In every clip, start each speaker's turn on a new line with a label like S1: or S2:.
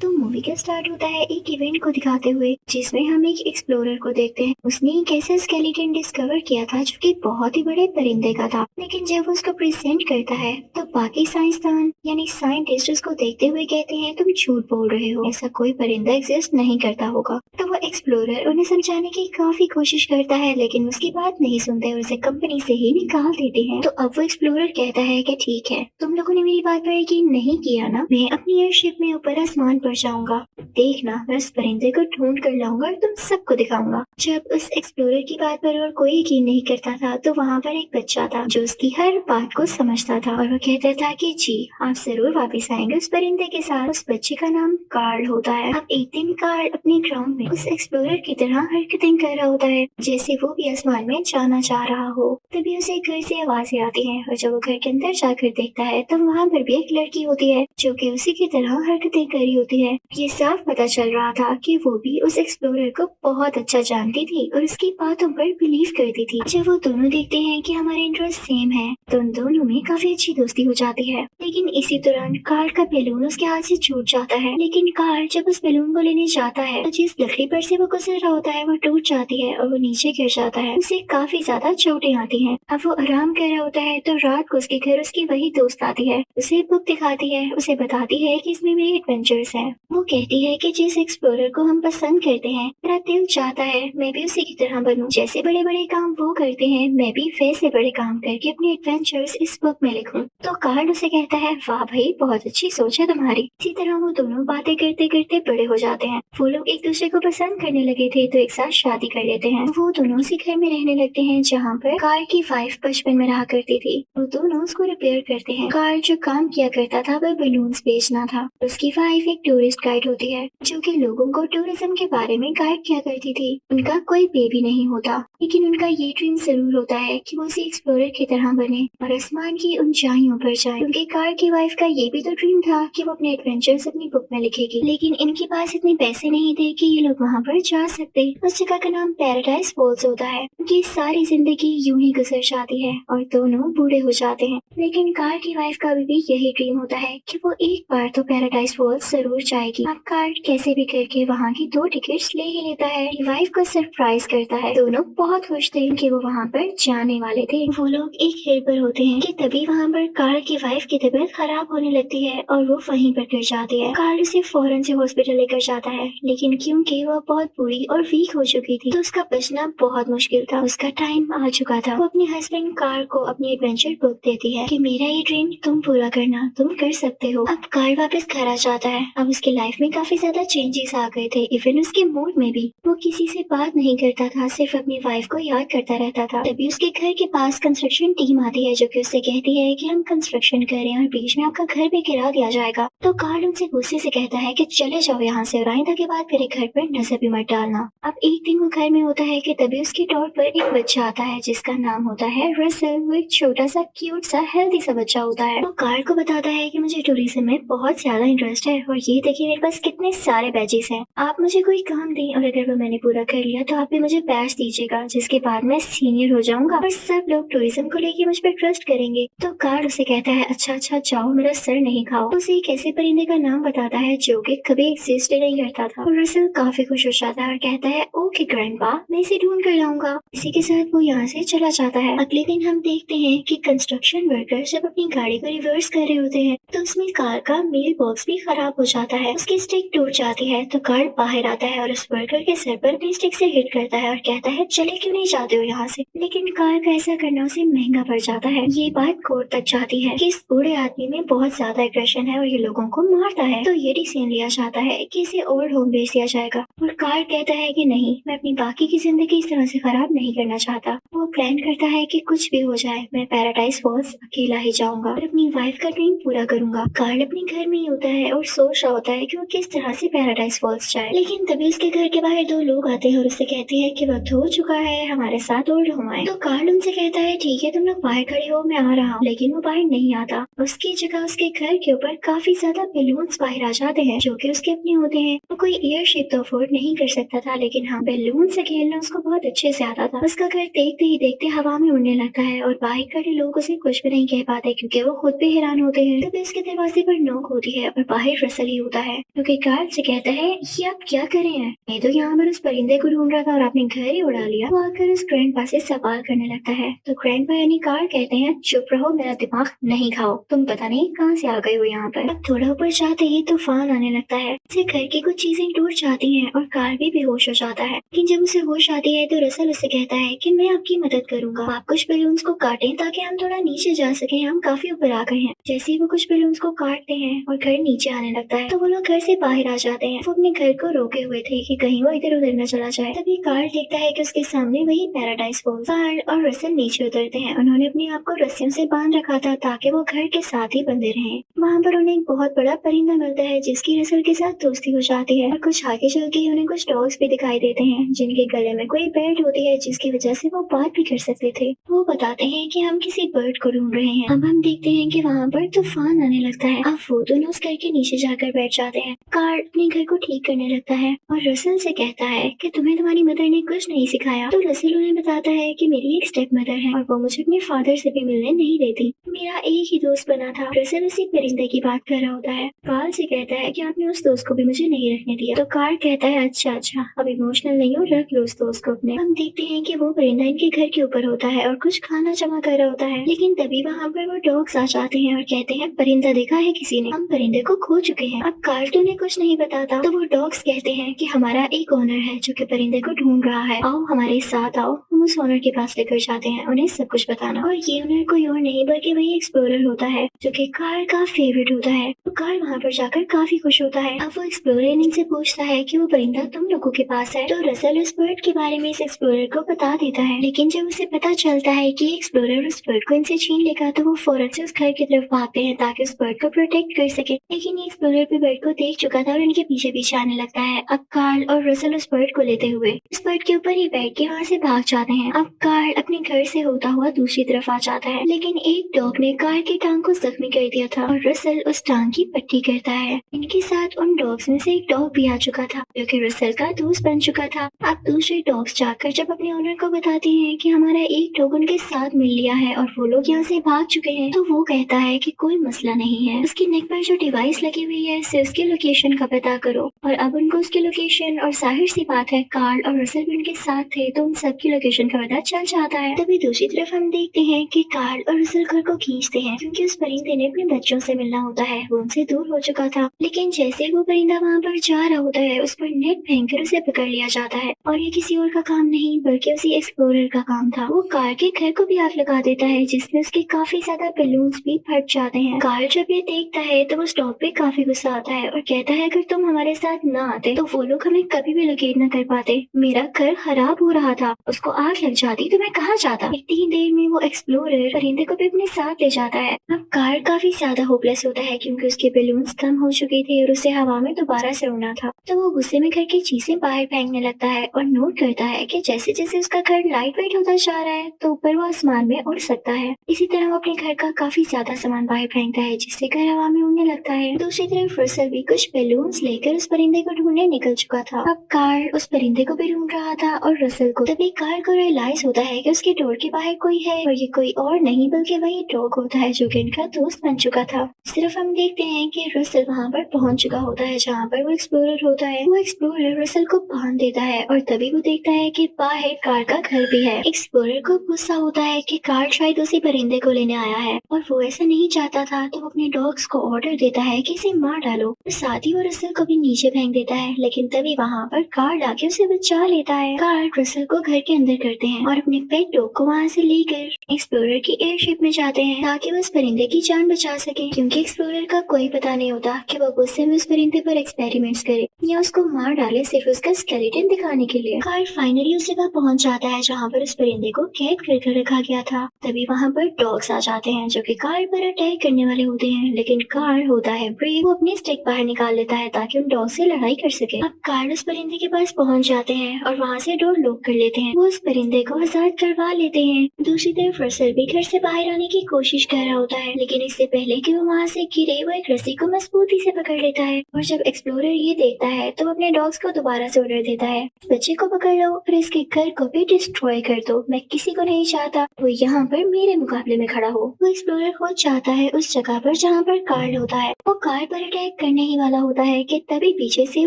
S1: तो मूवी का स्टार्ट होता है एक इवेंट को दिखाते हुए, जिसमें हम एक एक्सप्लोरर को देखते हैं। उसने एक ऐसा स्केलेटन डिस्कवर किया था जो कि बहुत ही बड़े परिंदे का था, लेकिन जब वो उसको प्रेजेंट करता है तो बाकी साइंसदान यानी साइंटिस्ट उसको देखते हुए कहते हैं तुम झूठ बोल रहे हो, ऐसा कोई परिंदा एग्जिस्ट नहीं करता होगा। तो वो एक्सप्लोरर उन्हें समझाने की काफी कोशिश करता है, लेकिन उसकी बात नहीं सुनते और उसे कंपनी से ही निकाल देते हैं। तो अब वो एक्सप्लोरर कहता है कि ठीक है, तुम लोगों ने मेरी बात पर यकीन नहीं किया ना, मैं अपनी एयरशिप में ऊपर आसमान पर जाऊंगा, देखना मैं उस परिंदे को ढूंढ कर लाऊंगा और तुम सबको दिखाऊंगा। जब उस एक्सप्लोरर की बात पर और कोई यकीन नहीं करता था, तो वहाँ पर एक बच्चा था जो उसकी हर बात को समझता था और वो कहता था कि जी आप जरूर वापस आएंगे उस परिंदे के साथ। उस बच्चे का नाम कार्ल होता है। अब एक दिन कार्ल अपने ग्राउंड में उस एक्सप्लोरर की तरह हरकतें कर रहा होता है, जैसे वो भी आसमान में जाना चाह रहा हो। तभी उसे घर से आवाजें आती हैं और जब वो घर के अंदर जाकर देखता है तो वहाँ पर भी एक लड़की होती है जो कि उसी की तरह हरकतें कर रही होती है। ये साफ पता चल रहा था कि वो भी उस एक्सप्लोरर को बहुत अच्छा जानती थी और उसकी बातों पर बिलीव करती थी। जब वो दोनों देखते हैं कि हमारे इंटरेस्ट सेम है, तो उन दोनों में काफी अच्छी दोस्ती हो जाती है। लेकिन इसी दौरान कार्ल का बैलून उसके हाथ से छूट जाता है। लेकिन कार्ल जब उस बैलून को लेने जाता है तो जिस लकड़ी पर से वो गुजर रहा होता है वो टूट जाती है और वो नीचे गिर जाता है। उसे काफी ज्यादा चोटें आती हैं। अब वो आराम कर रहा होता है तो रात को उसके घर उसकी वही दोस्त आती है, उसे बुक दिखाती है, उसे बताती है कि इसमें मेरे एडवेंचर्स हैं। वो कहती है कि जिस एक्सप्लोरर को हम पसंद करते हैं, मेरा दिल चाहता है मैं भी उसी की तरह बनूं। जैसे बड़े बड़े काम वो करते हैं, मैं भी वैसे बड़े काम करके अपने एडवेंचर्स इस बुक में लिखूं। तो कार्ल उसे कहता है वाह भाई, बहुत अच्छी सोच है तुम्हारी। इसी तरह वो दोनों बातें करते करते बड़े हो जाते हैं। वो लोग एक दूसरे को पसंद करने लगे थे तो एक साथ शादी कर लेते हैं। वो दोनों उसी घर में रहने लगते हैं जहाँ पर कार्ल की वाइफ बचपन में रहा करती थी। वो दोनों उसको रिपेयर करते हैं। कार्ल जो काम किया करता था वह बलून्स बेचना था। उसकी वाइफ एक टूरिस्ट गाइड होती है जो कि लोगों को टूरिज्म के बारे में गाइड किया करती थी। उनका कोई बेबी नहीं होता, लेकिन उनका ये ड्रीम जरूर होता है कि वो उसी एक्सप्लोरर की तरह बने और आसमान की ऊंचाइयों पर जाए। क्योंकि कार्ल की वाइफ का ये भी तो ड्रीम था कि वो अपने एडवेंचर्स अपनी बुक में लिखेगी, लेकिन इनके पास इतने पैसे नहीं थे कि ये लोग वहाँ पर जा सकते। उस जगह का नाम पैराडाइज फॉल्स होता है। उनकी सारी जिंदगी यूं ही गुजर जाती है और दोनों बूढ़े हो जाते हैं। लेकिन कार्ल की वाइफ का भी यही ड्रीम होता है कि वो एक बार तो पैराडाइज फॉल्स जरूर जाएगी। अब कार्ल कैसे भी करके वहाँ की 2 टिकट्स ले ही लेता है। वाइफ को सरप्राइज करता है। दोनों बहुत खुश थे कि वो वहाँ पर जाने वाले थे। वो लोग एक हिल पर होते हैं कि तभी वहाँ पर कार्ल की वाइफ की तबीयत खराब होने लगती है और वो वहीं पर गिर जाती है। कार्ल उसे फौरन से हॉस्पिटल लेकर जाता है, लेकिन क्योंकि वो बहुत बुरी और वीक हो चुकी थी तो उसका बचना बहुत मुश्किल था। उसका टाइम आ चुका था। वो अपने हस्बैंड कार्ल को अपनी एडवेंचर बुक देती है कि मेरा ये ड्रीम तुम पूरा करना, तुम कर सकते हो। अब कार्ल वापस घर आ जाता है। अब उसकी लाइफ में काफी ज्यादा चेंजेस आ गए थे। इवन उसके मूड में भी। वो किसी से बात नहीं करता था, सिर्फ अपनी वाइफ को याद करता रहता था। तभी उसके घर के पास कंस्ट्रक्शन टीम आती है जो कि उससे कहती है कि हम कंस्ट्रक्शन कर रहे हैं और बीच में आपका घर भी गिरा दिया जाएगा। तो कार्ल उनसे गुस्से से कहता है कि चले जाओ यहाँ से और आइंदा के बाद मेरे घर पर नजर भी मत डालना। अब एक दिन वो घर में होता है कि तभी उसकी डोर पर एक बच्चा आता है जिसका नाम होता है रसल। वो एक छोटा सा क्यूट सा हेल्दी सा बच्चा होता है। वो कार्ल को बताता है कि मुझे टूरिज्म में बहुत ज्यादा इंटरेस्ट है और ये देखिए मेरे पास कितने सारे बैजेस हैं। आप मुझे कोई काम दें और अगर वो मैंने पूरा कर लिया तो आप भी मुझे बैज दीजिएगा, जिसके बाद मैं सीनियर हो जाऊंगा और सब लोग टूरिज्म को लेके मुझ पर ट्रस्ट करेंगे। तो कार्ल उसे कहता है अच्छा अच्छा जाओ, मेरा सर नहीं खाओ। उसे एक ऐसे परिंदे का नाम बताता है जो कि कभी एग्जिस्ट नहीं करता था। और रसल काफी खुश हो जाता है और कहता है ओके ग्रैंडपा, मैं इसे ढूंढ कर लाऊंगा। इसी के साथ वो यहाँ से चला जाता है। अगले दिन हम देखते हैं कि कंस्ट्रक्शन वर्कर जब अपनी गाड़ी को रिवर्स कर रहे होते हैं तो उसमें कार का मेल बॉक्स भी खराब हो जाता है। उसकी स्टिक टूट जाती है तो कार्ल बाहर आता है और उस वर्कर के सर पर अपनी स्टिक से हिट करता है और कहता है चले क्यों नहीं जाते हो यहाँ से। लेकिन कार्ल का ऐसा करना उसे महंगा पड़ जाता है। ये बात कोर्ट तक जाती है कि इस बूढ़े आदमी में बहुत ज्यादा एग्रेशन है और ये लोगों को मारता है। तो ये डिसीजन लिया जाता है कि इसे ओल्ड होम भेज दिया जाएगा। और कार्ल कहता है कि नहीं, मैं अपनी बाकी की जिंदगी इस तरह से खराब नहीं करना चाहता। वो प्लान करता है कि कुछ भी हो जाए मैं पैराडाइज फॉल्स अकेला ही जाऊंगा और अपनी वाइफ का ड्रीम पूरा करूंगा। कार्ल अपने घर में ही होता है और सोच रहा होता है कि वो किस तरह से पैराडाइज फॉल्स जाए। लेकिन तभी उसके घर के बाहर 2 लोग आते हैं और उससे कहते हैं कि वक्त हो चुका है, हमारे साथ ओल्ड होम आए। तो कार्ल उनसे कहता है ठीक है, तुम लोग बाहर खड़े हो, मैं आ रहा हूँ। लेकिन वो बाहर नहीं आता। उसकी जगह उसके घर के ऊपर काफी ज्यादा बैलून्स बाहर आ जाते हैं जो कि उसके अपने होते हैं। वो कोई एयरशिप तो अफोर्ड नहीं नहीं कर सकता था, लेकिन हाँ, बैलून से खेलना उसको बहुत अच्छे से आता था। उसका घर देखते ही देखते हवा में उड़ने लगता है और बाहर खड़े लोग उसे कुछ भी नहीं कह पाते क्योंकि वो खुद भी हैरान होते हैं। तभी उसके दरवाजे पर नॉक होती है और बाहर रसल ही होता है, क्योंकि कार्ल से कहता है ये आप क्या कर रहे हैं? मैं तो यहाँ पर उस परिंदे को ढूंढ रहा था और आपने घर ही उड़ा लिया। वो आकर उस ग्रैंडपा से सवाल करने लगता है तो ग्रैंडपा यानी कार्ल कहते हैं चुप रहो, मेरा दिमाग नहीं खाओ, तुम पता नहीं कहाँ से आ गए हो यहाँ पर। अब थोड़ा ऊपर जाते ही तूफान आने लगता है, उसे घर की कुछ चीजें टूट जाती हैं और कार्ल भी बेहोश हो जाता है। लेकिन जब उसे होश आती है तो रसल उससे कहता है कि मैं आपकी मदद करूंगा, आप कुछ बैलून्स को काटें ताकि हम थोड़ा नीचे जा सके, हम काफी ऊपर आ गए हैं। जैसे ही वो कुछ बैलून्स को काटते हैं और घर नीचे आने लगता है तो वो लोग घर से बाहर आ जाते हैं। वो अपने घर को रोके हुए थे कि कहीं वो इधर उधर न चला जाए। तभी कार्ल देखता है कि उसके सामने वही पैराडाइज फॉल्स। कार्ल और रसल नीचे उतरते हैं। उन्होंने अपने आप को रस्सियों से बांध रखा था ताकि वो घर के साथ ही बंधे रहें। वहाँ पर उन्हें एक बहुत बड़ा परिंदा मिलता है जिसकी रसल के साथ दोस्ती हो जाती है और कुछ आगे चल के उन्हें कुछ डॉग्स भी दिखाई देते हैं जिनके गले में कोई बेल्ट होती है जिसकी वजह से वो बात भी कर सकते थे। वो बताते हैं कि हम किसी बर्ड को ढूंढ रहे हैं। अब हम देखते हैं कि वहाँ पर तूफान आने लगता है। अब वो दोनों उस घर के नीचे जाकर बैठ जाते हैं। कार्ल अपने घर को ठीक करने लगता है और रसल से कहता है कि तुम्हें तुम्हारी मदर ने कुछ नहीं सिखाया। तो रसल उन्हें बताता है कि मेरी एक स्टेप मदर है और वो मुझे अपने फादर से भी मिलने नहीं देती। मेरा एक ही दोस्त बना था। रसल उसी परिंदे की बात कर रहा होता है। कार्ल से कहता है कि आपने उस दोस्त को भी मुझे नहीं रखने दिया। तो कार्ल कहता है अच्छा अच्छा, अब इमोशनल नहीं हो, रख लो उस दोस्त को अपने। हम देखते हैं कि वो परिंदा इनके घर के ऊपर होता है और कुछ खाना जमा कर रहा होता है। लेकिन तभी वहाँ पर वो डॉग्स आ जाते हैं और कहते हैं परिंदा देखा है किसी ने? हम परिंदे को खो चुके हैं। अब कार्ल तो उन्हें कुछ नहीं बताता। तो वो डॉग्स कहते हैं कि हमारा एक ओनर है जो कि परिंदे को ढूंढ रहा है, आओ हमारे साथ आओ। हम उस ओनर के पास लेकर जाते हैं उन्हें सब कुछ बताना। और ये ओनर कोई और नहीं बल्कि वही एक्सप्लोरर होता है जो कि कार्ल का फेवरेट होता है। तो कार्ल वहाँ पर जाकर काफी खुश होता है। अब वो एक्सप्लोरर इनसे पूछता है कि वो परिंदा तुम लोगों के पास है। तो रसल उस बर्ड के बारे में इस एक्सप्लोरर को बता देता है। लेकिन जब उसे पता चलता है कि एक्सप्लोरर उस बर्ड को इनसे छीन लेगा तो वो फौरन से उस घर की तरफ भागते हैं ताकि उस बर्ड को प्रोटेक्ट कर सके। लेकिन ये एक्सप्लोरर भी बर्ड को देख चुका था और इनके पीछे पीछे आने लगता है। अब कार्ल और रसल उस बर्ड को लेते हुए उस बर्ड के ऊपर ही बैठ के वहाँ से भाग जाते हैं। अब कार्ल अपने घर से होता हुआ दूसरी तरफ आ जाता है, लेकिन एक डॉग ने कार्ल की टांग को जख्मी कर दिया था और रसल उस टांग की पट्टी करता है। इनके साथ उन डॉग्स में से एक डॉग भी आ चुका था जो कि रसल का दोस्त बन चुका था। अब दूसरे डॉग्स जाकर जब अपने ओनर को बताते हैं कि हमारा एक डॉग उनके साथ मिल लिया है और वो लोग यहाँ से भाग चुके हैं, तो वो कहता है कि कोई मसला नहीं है, उसकी नेक पर जो डिवाइस लगी हुई है इससे उसकी लोकेशन का पता करो। और अब उनको उसकी लोकेशन, और जाहिर सी बात है कार्ल और रसल भी उनके साथ थे तो उन सबकी लोकेशन का पता चल जाता है। तभी दूसरी तरफ हम देखते हैं कि कार्ल और रसल घर को खींचते हैं क्योंकि उस परिंदे ने अपने बच्चों से मिलना होता है, वो उनसे दूर हो चुका था। लेकिन जैसे वो परिंदा वहाँ पर जा रहा होता है उस पर नेट फेंककर उसे पकड़ लिया जाता है और ये किसी और का काम नहीं बल्कि उसी एक्सप्लोरर का काम था। वो कार्ल के घर को भी आग लगा देता है जिसमें उसके काफी ज्यादा बैलून्स भी फट जाते हैं। कार्ल जब ये देखता है तो वो स्टॉप पे काफी गुस्सा आता है और कहता है अगर तुम हमारे साथ न आते तो वो लोग हमें कभी भी लोकेट न कर पाते। मेरा घर खराब हो रहा था, उसको आग लग जाती तो मैं कहाँ जाता। इतनी देर में वो एक्सप्लोरर परिंदे को भी अपने साथ ले जाता है। अब कार्ल काफी ज्यादा होपलेस होता है क्योंकि उसके बैलून्स कम हो चुके थे और उसे हवा में दोबारा से उड़ना था। तो वो गुस्से में घर की चीजें बाहर फेंकने लगता है और नोट करता है कि जैसे जैसे उसका घर लाइट वेट होता जा रहा है तो ऊपर वो आसमान में उड़ सकता है। इसी तरह वो अपने घर का काफी ज्यादा सामान बाहर फेंकता है जिससे घर हवा में उड़ने लगता है। दूसरी तरफ रसल भी कुछ बैलून्स लेकर उस परिंदे को ढूंढने निकल चुका था। अब कार्ल उस परिंदे को भी ढूंढ रहा था और रसल को। तभी कार्ल को रियलाइज होता है कि उसके डोर के बाहर कोई है और ये कोई और नहीं बल्कि वही डॉग होता है जो कि इनका दोस्त बन चुका था। सिर्फ हम देखते हैं कि रसल वहाँ पर पहुंच चुका होता है जहाँ पर वो एक्सप्लोरर होता है। वो एक्सप्लोरर रसल को बांध देता है और तभी वो देखता है कि बाहर कार्ल का घर भी है। एक्सप्लोरर को गुस्सा होता है कि कार्ल शायद उसी परिंदे को लेने आया है और वो ऐसा नहीं चाहता था, तो वो अपने डॉग्स को ऑर्डर देता है कि इसे मार डालो और साथ ही वो रसल को भी नीचे फेंक देता है। लेकिन तभी वहाँ पर कार्ल आके उसे बचा लेता है। कार्ल रसल को घर के अंदर करते हैं और अपने पेट डॉग को वहाँ से लेकर एक्सप्लोरर की एयरशिप में जाते हैं ताकि वो उस परिंदे की जान बचा सके, क्योंकि एक्सप्लोरर का कोई पता नहीं होता कि वो गुस्से में उस परिंदे पर एक्सपेरिमेंट्स करे या उसको मार डाले सिर्फ उसका स्केलेटन दिखाने के लिए। कार्ल फाइनली उस जगह पहुंच जाता है जहाँ पर उस परिंदे को कैद कर रखा गया था। तभी वहाँ पर डॉग्स आ जाते हैं जो कि कार्ल पर अटैक करने वाले होते हैं, लेकिन कार्ल होता है ब्रेव, वो अपनी स्टिक बाहर निकाल लेता है ताकि उन डॉग से लड़ाई कर सके। अब कार्ल उस परिंदे के पास पहुंच जाते हैं और वहाँ से डोर लॉक कर लेते हैं। वो उस परिंदे को आजाद करवा लेते हैं। दूसरी तरफ रसल भी घर से बाहर आने की कोशिश कर रहा होता है, लेकिन इससे पहले कि वो वहाँ से गिरे वो एक रस्सी को मजबूती से पकड़ लेता है और जब एक्सप्लोरर ये देखता है तो वो अपने डॉग्स को दोबारा से ऑर्डर देता है, बच्चे को पकड़ लो और इसके घर को भी डिस्ट्रॉय कर दो। मैं किसी को नहीं चाहता वो यहाँ पर मेरे मुकाबले में खड़ा हो। वो एक्सप्लोरर खुद चाहता है उस जगह पर जहाँ पर कार्ल होता है। वो कार्ल पर अटैक करने ही वाला होता है कि तभी पीछे से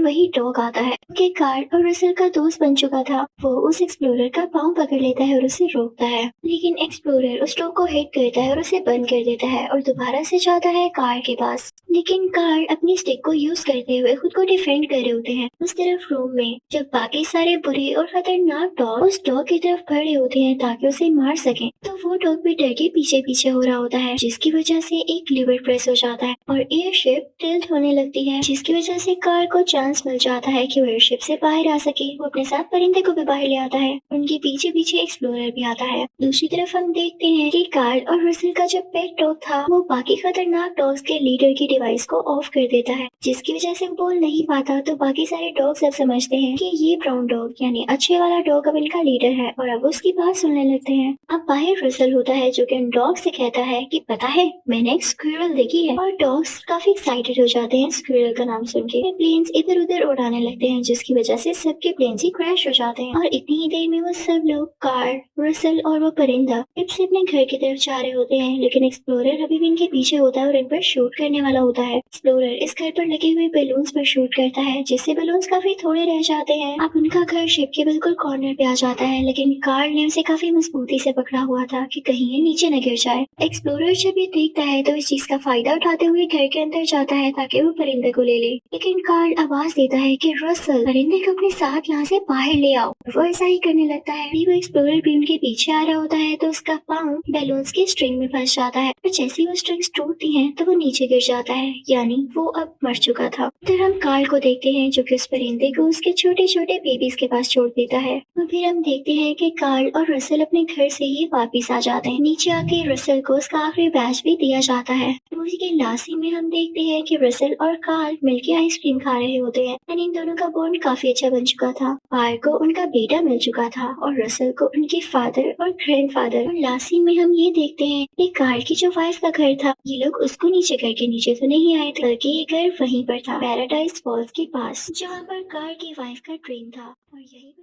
S1: वही डॉग आता है कि कार्ल और रसल का दोस्त बन चुका था। वो उस एक्सप्लोरर का पाँव पकड़ लेता है और उसे रोकता है, लेकिन एक्सप्लोरर उस डॉग को हिट करता है और उसे बंद कर देता है और दोबारा से जाता है कार्ल के पास। लेकिन कार्ल अपनी स्टिक को यूज करते हुए खुद को डिफेंड कर रहे होते हैं उस तरफ रूम में, जब बाकी सारे बुरे और खतरनाक डॉग उस डॉग की तरफ खड़े होते हैं ताकि उसे मार सकें, तो वो डॉग भी डर के पीछे पीछे हो रहा होता है, जिसकी वजह से एक लीवर प्रेस हो जाता है और एयरशिप टिल्ट होने लगती है, जिसकी वजह से कार्ल को चांस मिल जाता है कि वो एयरशिप से बाहर आ सके। वो अपने साथ परिंदे को भी बाहर ले आता है, उनके पीछे पीछे एक्सप्लोरर भी आता है। दूसरी तरफ हम देखते हैं कि कार्ल और रसल का जो पेट डॉग था वो बाकी खतरनाक डॉग्स के लीडर की डिवाइस को ऑफ कर देता है, जिसकी वजह से वो बोल नहीं पाता। तो बाकी सारे डॉग्स अब समझते हैं कि ये ब्राउन डॉग यानी अच्छे वाला डॉग अब इनका लीडर है और अब उसकी बात सुनने लगते हैं। अब बाहर रसल होता है जो कि उन डॉग से कहता है कि पता है मैंने एक स्क्विरल देखी है, और डॉग्स काफी एक्साइटेड हो जाते हैं स्क्विरल का नाम सुन के। प्लेन्स इधर उधर उड़ाने लगते हैं, जिसकी वजह से सबके प्लेन्स ही क्रैश हो जाते हैं और इतनी ही देर में वो सब लोग कार्ल, रसल और वो परिंदा टिप से अपने घर की तरफ जा रहे होते हैं, लेकिन एक्सप्लोरर अभी भी इनके पीछे होता है और इन पर शूट करने वाला होता है। एक्सप्लोरर इस घर पर लगे हुए बैलून्स पर शूट करता है, जिससे बैलून्स काफी थोड़े रह जाते हैं। अब उनका घर शिप के बिल्कुल कॉर्नर पे आ जाता है, लेकिन कार्ल ने उसे काफी मजबूती से पकड़ा हुआ था कि कहीं ये नीचे न गिर जाए। एक्सप्लोरर जब ये देखता है तो इस चीज का फायदा उठाते हुए घर के अंदर जाता है ताकि वो परिंदे को ले ले, लेकिन कार्ल आवाज देता है कि रसल परिंदे को अपने साथ यहाँ से बाहर ले आओ। वो ऐसा ही करने लगता है। वो एक्सप्लोरर भी उनके पीछे आ रहा होता है तो उसका पाँव बैलून्स की स्ट्रिंग में फंस जाता है और जैसे ही वो स्ट्रिंग्स टूटती हैं तो वो नीचे गिर जाता है, यानी वो अब मर चुका था। फिर हम कार्ल को देखते हैं जो कि उस परिंदे को उसके छोटे छोटे बेबीज के पास छोड़ देता है। और फिर हम देखते हैं कि कार्ल और रसल अपने घर से ही वापिस आ जाते हैं। नीचे आके रसल को उसका आखिरी बैच भी दिया जाता है। मूवी के लास्ट सीन में हम देखते हैं कि रसल और कार्ल मिलके आइसक्रीम खा रहे होते हैं। इन दोनों का बॉन्ड काफी अच्छा बन चुका था। कार्ल को उनका बेटा मिल चुका था और रसल को उनके फादर और ग्रैंडफादर। और लास्ट सीन में हम ये देखते हैं कि कार्ल की जो वाइफ का घर था, ये लोग उसको नीचे करके नीचे तो नहीं आए थे, बल्कि ये घर वहीं पर था पैराडाइज फॉल्स के पास, जहाँ पर कार्ल की वाइफ का ड्रीम था। और यही